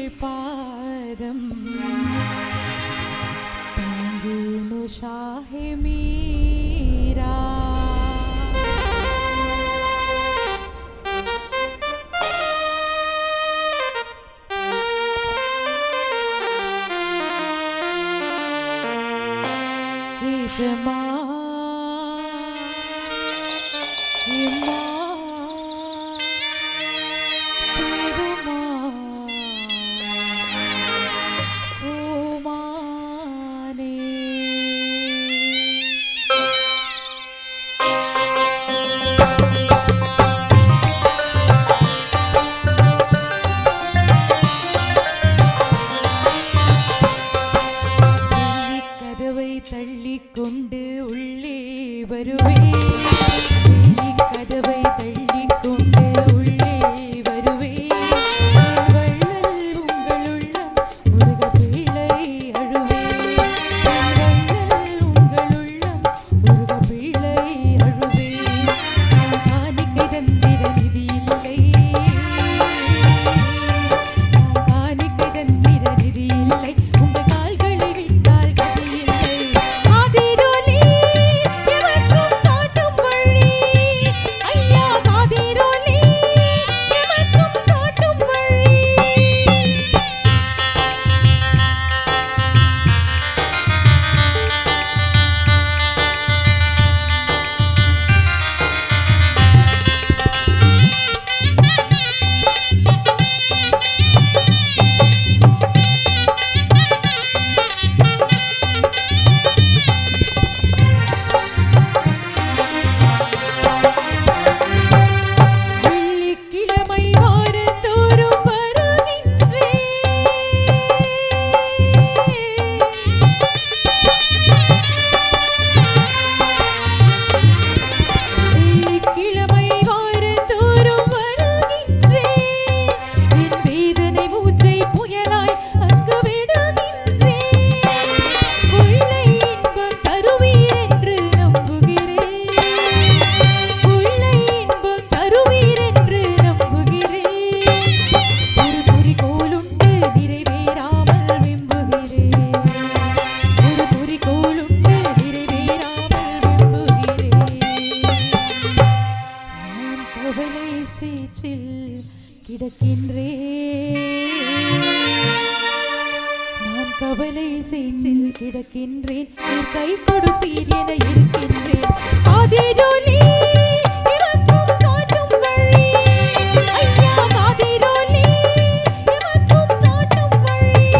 உங்கள் பாதம் தங்குனு ஷாஹே மீரா जमा கொண்டு உள்ளே வருவே கதவை தள்ளி கொண்டு உள்ளே வருவே வள்ளல் உங்கள் உள்ளம் முருக பிள்ளை அழுவே வள்ளல் உங்கள் உள்ளம் முருக பிள்ளை அழுவே காணிக்கை தந்திட நிதி இல்லை காணிக்கை தந்திட நிதி இல்லை உங்கள் கால்களை விட்டால் கதி இல்லை நான் கவலை சேற்றில் கிடக்கின்றேன் கை கொடுப்பீர் என இருக்கின்றேன் ஆதிரோலி இவக்கும் காட்டும் வழி ஐயா ஆதிரோலி இவக்கும் காட்டும் வழி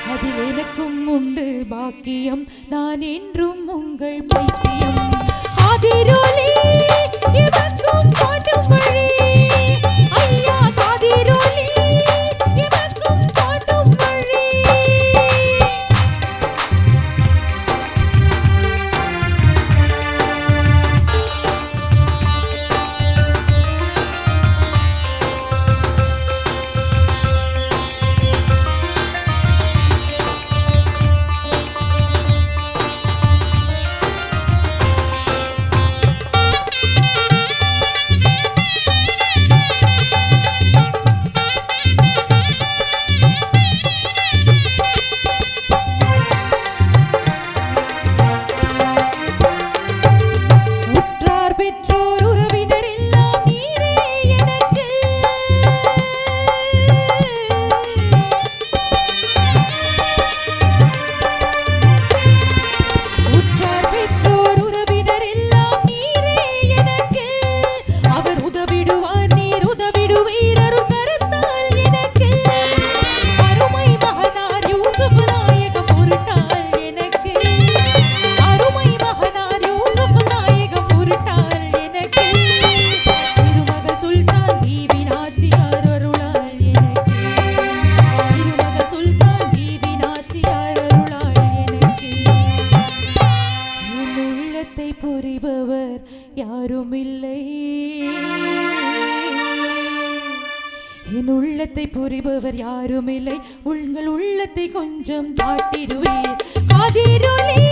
அதில் எனக்கும் உண்டு பாக்கியம் நான் என்றும் உங்கள் பைத்தியம் ஆதிரோலி இவக்கும் காட்டும் வழி ஐயா ஆதிரோலி இவக்கும் காட்டும் வழி என் உள்ளத்தை புரிபவர் யாருமில்லை உங்கள் உள்ளத்தை கொஞ்சம் தாட்டிடுவீர் காதிருளே